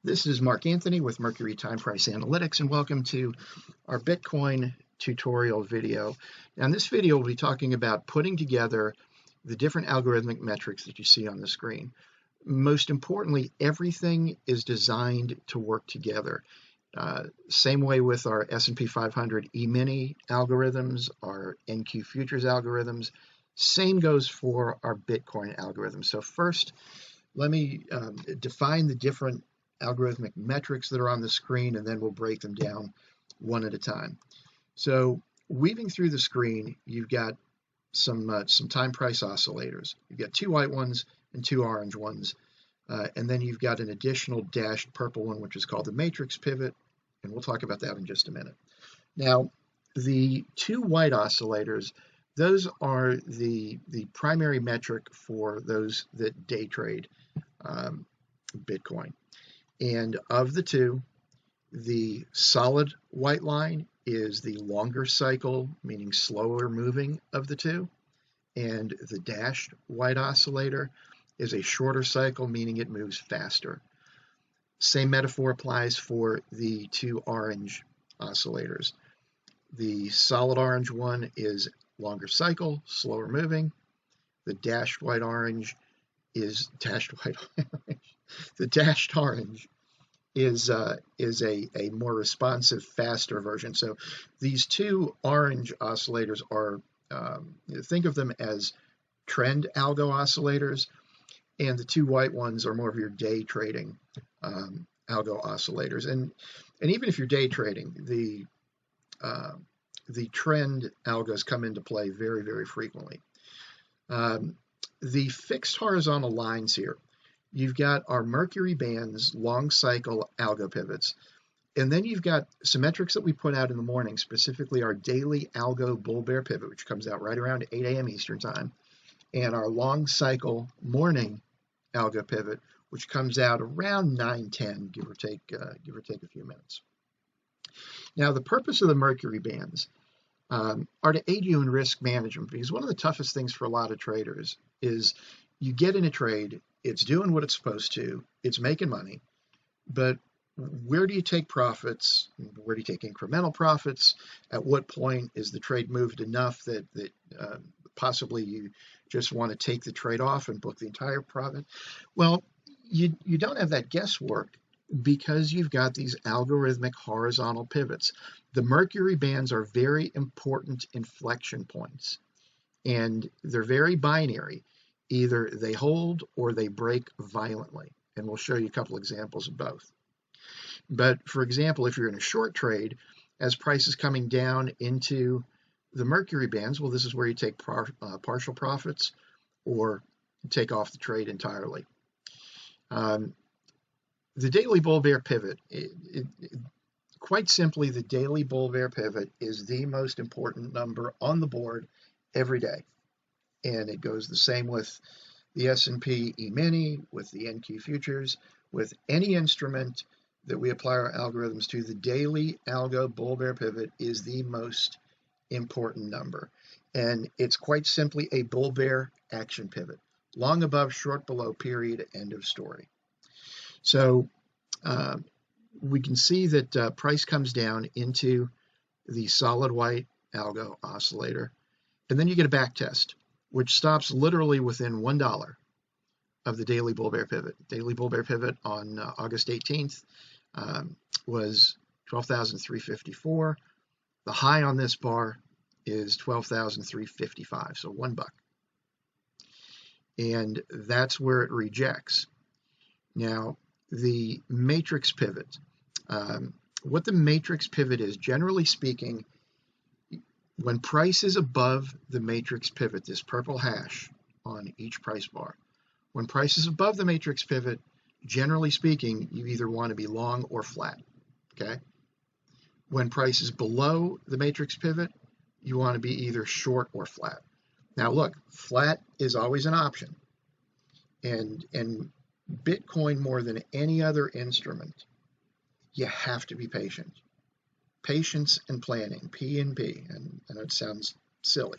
This is Mark Anthony with Mercury Time Price Analytics, and welcome to our Bitcoin tutorial video. Now, in this video, we'll be talking about putting together the different algorithmic metrics that you see on the screen. Most importantly, everything is designed to work together. Same way with our S&P 500 E-mini algorithms, our NQ futures algorithms. Same goes for our Bitcoin algorithms. So first, let me define the different algorithmic metrics that are on the screen, and then we'll break them down one at a time. So weaving through the screen, you've got some time price oscillators. You've got two white ones and two orange ones, and then you've got an additional dashed purple one, which is called the matrix pivot, and we'll talk about that in just a minute. Now, the two white oscillators, those are the primary metric for those that day trade Bitcoin. And of the two, the solid white line is the longer cycle, meaning slower moving of the two. And the dashed white oscillator is a shorter cycle, meaning it moves faster. Same metaphor applies for the two orange oscillators. The solid orange one is longer cycle, slower moving. The dashed white orange is the dashed orange is a more responsive, faster version. So these two orange oscillators are, think of them as trend algo oscillators, and the two white ones are more of your day trading algo oscillators. And even if you're day trading, the trend algos come into play very, very frequently. The fixed horizontal lines here, you've got our Mercury bands, long cycle algo pivots, and then you've got some metrics that we put out in the morning, specifically our daily algo bull bear pivot, which comes out right around 8 a.m. Eastern time, and our long cycle morning algo pivot, which comes out around 9:10, give or take a few minutes. Now, the purpose of the Mercury bands are to aid you in risk management, because one of the toughest things for a lot of traders is you get in a trade, it's doing what it's supposed to, it's making money, but where do you take profits? Where do you take incremental profits? At what point is the trade moved enough that possibly you just want to take the trade off and book the entire profit? Well, you don't have that guesswork, because you've got these algorithmic horizontal pivots. The Mercury bands are very important inflection points, and they're very binary. Either they hold or they break violently, and we'll show you a couple examples of both. But for example, if you're in a short trade, as price is coming down into the Mercury bands, well, this is where you take partial profits or take off the trade entirely. The daily bull bear pivot, quite simply, the daily bull bear pivot is the most important number on the board every day. And it goes the same with the S&P E-mini, with the NQ futures, with any instrument that we apply our algorithms to. The daily algo bull bear pivot is the most important number. And it's quite simply a bull bear action pivot. Long above, short below, period, end of story. So we can see that price comes down into the solid white algo oscillator, and then you get a back test, which stops literally within $1 of the daily bull bear pivot. Daily bull bear pivot on August 18th was 12,354. The high on this bar is 12,355, so $1. And that's where it rejects. Now, the matrix pivot, what the matrix pivot is, generally speaking, when price is above the matrix pivot, this purple hash on each price bar, when price is above the matrix pivot, generally speaking, you either want to be long or flat, okay? When price is below the matrix pivot, you want to be either short or flat. Now look, flat is always an option, and Bitcoin, more than any other instrument, you have to be patient. Patience and planning, P&P, and I know it sounds silly,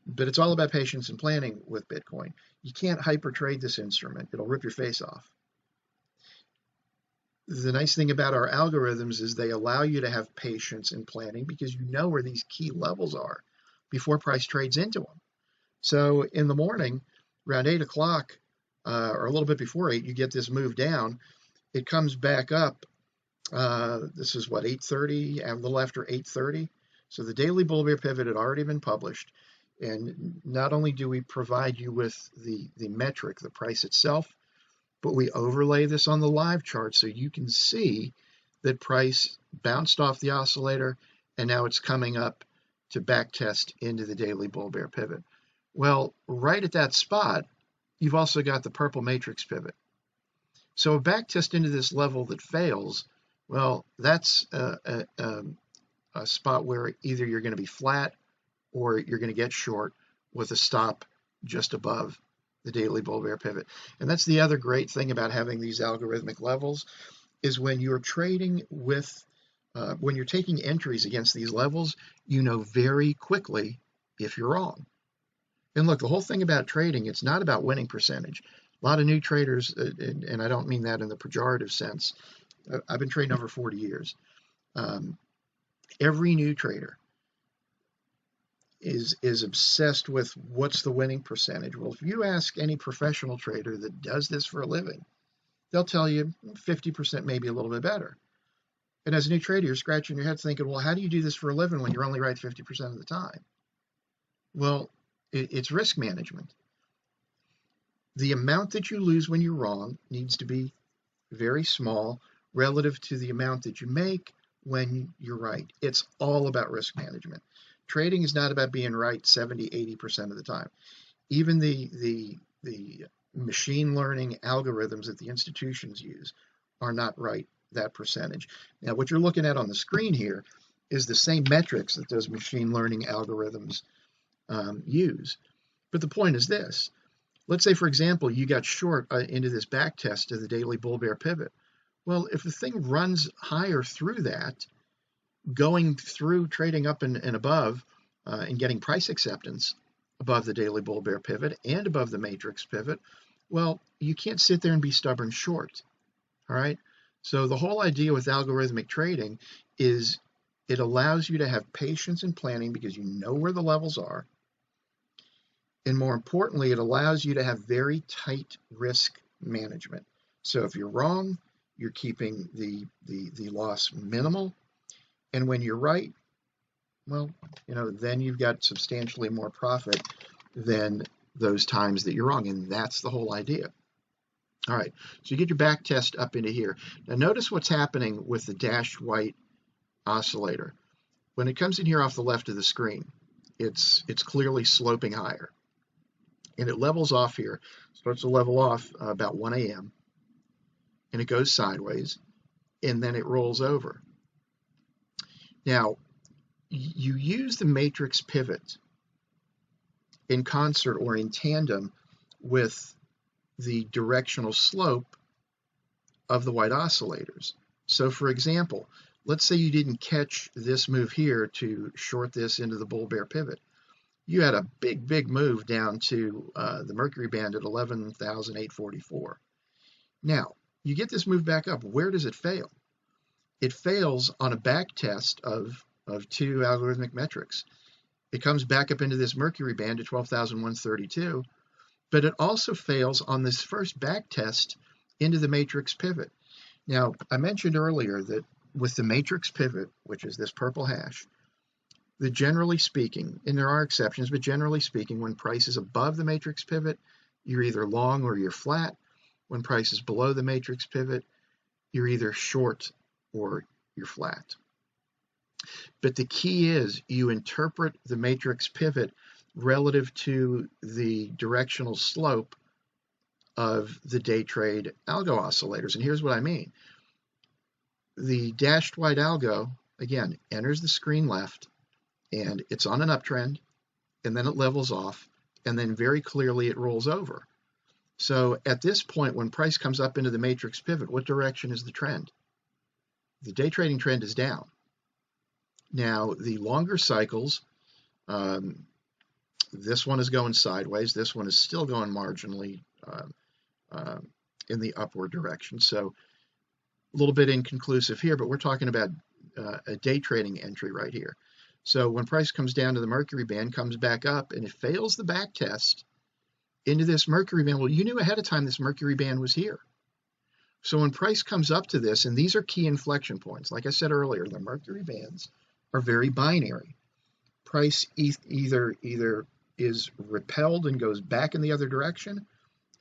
but it's all about patience and planning with Bitcoin. You can't hyper trade this instrument. It'll rip your face off. The nice thing about our algorithms is they allow you to have patience in planning because you know where these key levels are before price trades into them. So in the morning, around 8 o'clock, or a little bit before 8, you get this move down. It comes back up. This is what, 8:30, a little after 8:30. So the daily bull bear pivot had already been published. And not only do we provide you with the metric, the price itself, but we overlay this on the live chart so you can see that price bounced off the oscillator and now it's coming up to back test into the daily bull bear pivot. Well, right at that spot, you've also got the purple matrix pivot. So a back test into this level that fails, well, that's a spot where either you're going to be flat or you're going to get short with a stop just above the daily bull bear pivot. And that's the other great thing about having these algorithmic levels is when you're trading with, when you're taking entries against these levels, you know very quickly if you're wrong. And look, the whole thing about trading, it's not about winning percentage. A lot of new traders, and I don't mean that in the pejorative sense, I've been trading over 40 years. Every new trader is obsessed with what's the winning percentage. Well, if you ask any professional trader that does this for a living, they'll tell you 50%, maybe a little bit better. And as a new trader, you're scratching your head thinking, well, how do you do this for a living when you're only right 50% of the time? Well, it's risk management. The amount that you lose when you're wrong needs to be very small relative to the amount that you make when you're right. It's all about risk management. Trading is not about being right 70, 80% of the time. Even the machine learning algorithms that the institutions use are not right that percentage. Now, what you're looking at on the screen here is the same metrics that those machine learning algorithms use. But the point is this. Let's say, for example, you got short into this back test of the daily bull bear pivot. Well, if the thing runs higher through that, going through trading up and above and getting price acceptance above the daily bull bear pivot and above the matrix pivot, well, you can't sit there and be stubborn short. All right. So the whole idea with algorithmic trading is it allows you to have patience and planning because you know where the levels are. And more importantly, it allows you to have very tight risk management. So if you're wrong, you're keeping the loss minimal. And when you're right, well, then you've got substantially more profit than those times that you're wrong. And that's the whole idea. All right, so you get your back test up into here. Now notice what's happening with the dashed white oscillator. When it comes in here off the left of the screen, it's clearly sloping higher. And it levels off here, starts to level off about 1 a.m. and it goes sideways, and then it rolls over. Now, you use the matrix pivot in concert or in tandem with the directional slope of the white oscillators. So for example, let's say you didn't catch this move here to short this into the bull bear pivot. You had a big move down to the Mercury band at 11,844. Now, you get this move back up. Where does it fail? It fails on a back test of two algorithmic metrics. It comes back up into this Mercury band at 12,132, but it also fails on this first back test into the matrix pivot. Now, I mentioned earlier that with the matrix pivot, which is this purple hash, that generally speaking, and there are exceptions, but generally speaking, when price is above the matrix pivot, you're either long or you're flat. When price is below the matrix pivot, you're either short or you're flat. But the key is you interpret the matrix pivot relative to the directional slope of the day trade algo oscillators. And here's what I mean. The dashed white algo, again, enters the screen left, and it's on an uptrend, and then it levels off, and then very clearly it rolls over. So at this point, when price comes up into the matrix pivot, what direction is the trend? The day trading trend is down. Now, the longer cycles, this one is going sideways. This one is still going marginally in the upward direction. So little bit inconclusive here, but we're talking about a day trading entry right here. So when price comes down to the Mercury band, comes back up, and it fails the back test into this Mercury band, well, you knew ahead of time this Mercury band was here. So when price comes up to this, and these are key inflection points, like I said earlier, the Mercury bands are very binary. Price either is repelled and goes back in the other direction,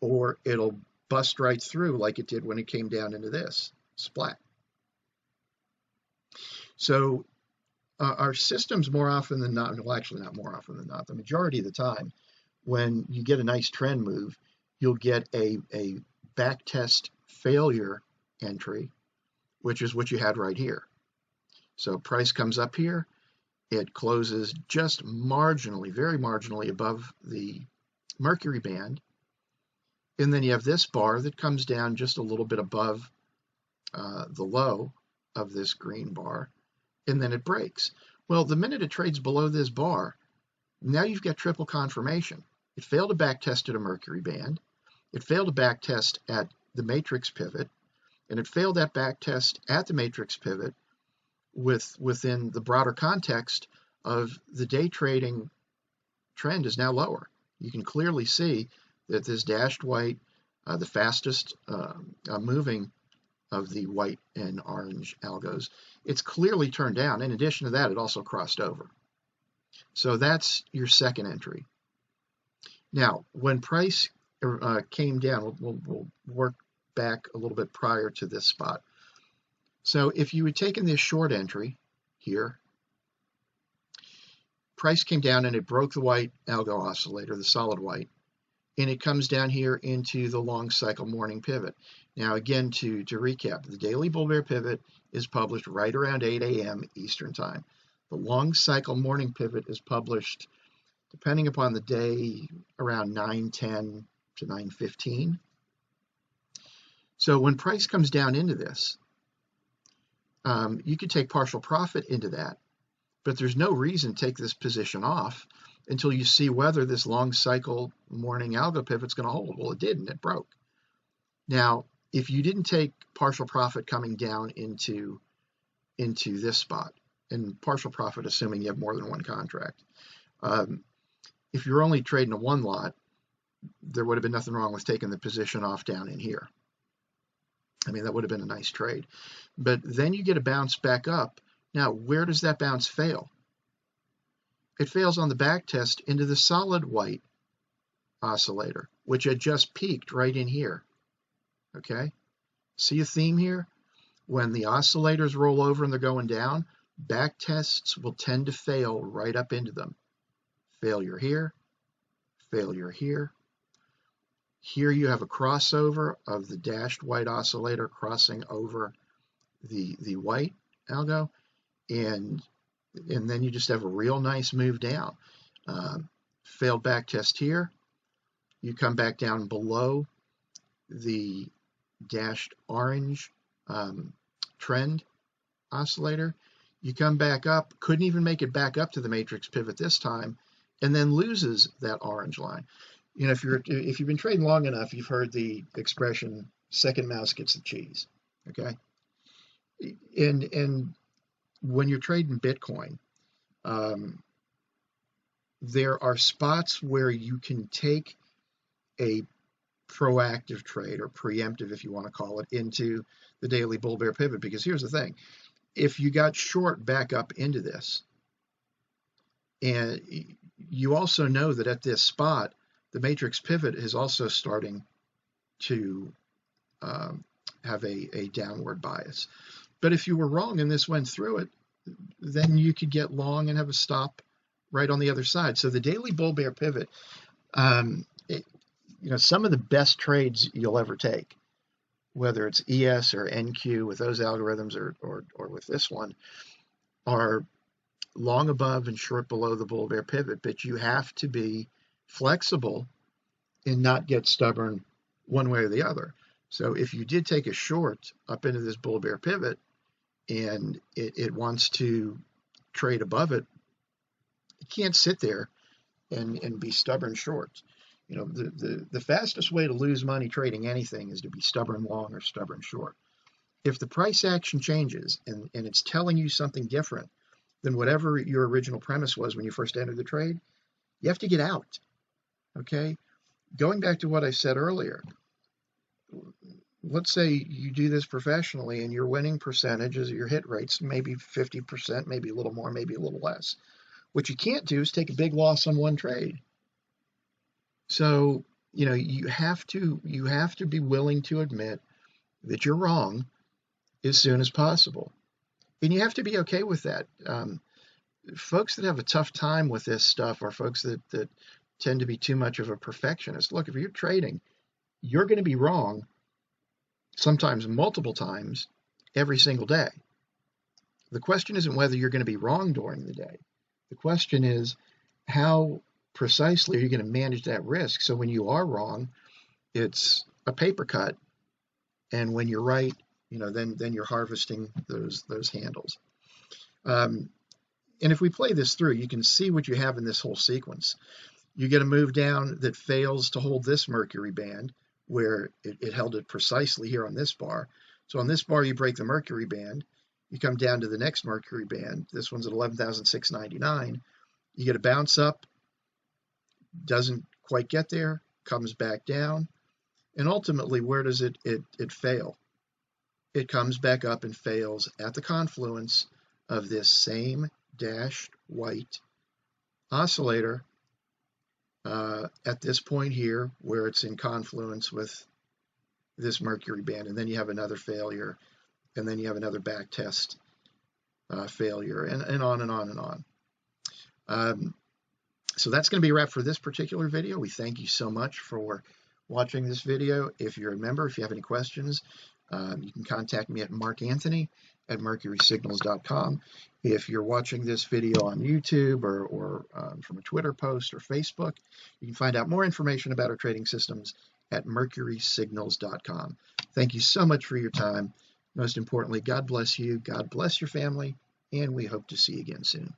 or it'll bust right through like it did when it came down into this, splat. So our systems more often than not, well, actually not more often than not, the majority of the time, when you get a nice trend move, you'll get a back test failure entry, which is what you had right here. So price comes up here, it closes just marginally, very marginally above the Mercury band, and then you have this bar that comes down just a little bit above the low of this green bar, and then it breaks. Well, the minute it trades below this bar, now you've got triple confirmation. It failed to back test at a Mercury band, it failed to back test at the matrix pivot, and it failed that back test at the matrix pivot within the broader context of the day trading trend is now lower. You can clearly see that this dashed white, the fastest moving of the white and orange algos, it's clearly turned down. In addition to that, it also crossed over. So that's your second entry. Now, when price came down, we'll work back a little bit prior to this spot. So if you had taken this short entry here, price came down and it broke the white algo oscillator, the solid white, and it comes down here into the long cycle morning pivot. Now again, to recap, the daily bull bear pivot is published right around 8 a.m. Eastern time. The long cycle morning pivot is published, depending upon the day, around 9:10 to 9:15. So when price comes down into this, you could take partial profit into that, but there's no reason to take this position off until you see whether this long cycle morning algo pivot's going to hold. Well, it didn't, it broke. Now, if you didn't take partial profit coming down into this spot, and partial profit assuming you have more than one contract, if you're only trading a one lot, there would have been nothing wrong with taking the position off down in here. I mean, that would have been a nice trade. But then you get a bounce back up. Now, where does that bounce fail? It fails on the back test into the solid white oscillator, which had just peaked right in here. Okay? See a theme here? When the oscillators roll over and they're going down, back tests will tend to fail right up into them. Failure here, failure here. Here you have a crossover of the dashed white oscillator crossing over the white algo, and then you just have a real nice move down. Failed back test here. You come back down below the dashed orange trend oscillator. You come back up, couldn't even make it back up to the matrix pivot this time, and then loses that orange line. You know, if you've been trading long enough, you've heard the expression "second mouse gets the cheese." Okay, and when you're trading Bitcoin, there are spots where you can take a proactive trade, or preemptive if you want to call it, into the daily bull bear pivot. Because here's the thing: if you got short back up into this, and you also know that at this spot the matrix pivot is also starting to have a downward bias. But if you were wrong and this went through it, then you could get long and have a stop right on the other side. So the daily bull bear pivot, you know, some of the best trades you'll ever take, whether it's ES or NQ with those algorithms or with this one, are long above and short below the bull bear pivot. But you have to be flexible and not get stubborn one way or the other. So if you did take a short up into this bull bear pivot and it wants to trade above it, you can't sit there and be stubborn short. You know, the fastest way to lose money trading anything is to be stubborn long or stubborn short. If the price action changes and it's telling you something different than whatever your original premise was when you first entered the trade, you have to get out, okay? Going back to what I said earlier, let's say you do this professionally and your winning percentages, your hit rates, maybe 50%, maybe a little more, maybe a little less. What you can't do is take a big loss on one trade. So, you know, you have to be willing to admit that you're wrong as soon as possible. And you have to be okay with that. Folks that have a tough time with this stuff are folks that tend to be too much of a perfectionist. Look, if you're trading, you're going to be wrong sometimes multiple times every single day. The question isn't whether you're going to be wrong during the day. The question is, how precisely are you going to manage that risk? So when you are wrong, it's a paper cut, and when you're right, you know, then you're harvesting those handles. And if we play this through, you can see what you have in this whole sequence. You get a move down that fails to hold this Mercury band, where it held it precisely here on this bar. So on this bar, you break the Mercury band. You come down to the next Mercury band. This one's at 11,699. You get a bounce up, doesn't quite get there, comes back down. And ultimately, where does it fail? It comes back up and fails at the confluence of this same dashed white oscillator at this point here, where it's in confluence with this Mercury band. And then you have another failure, and then you have another back test failure, and on and on and on. So that's going to be a wrap for this particular video. We thank you so much for watching this video. If you're a member, if you have any questions, you can contact me at markanthony@mercurysignals.com. If you're watching this video on YouTube or from a Twitter post or Facebook, you can find out more information about our trading systems at mercurysignals.com. Thank you so much for your time. Most importantly, God bless you, God bless your family, and we hope to see you again soon.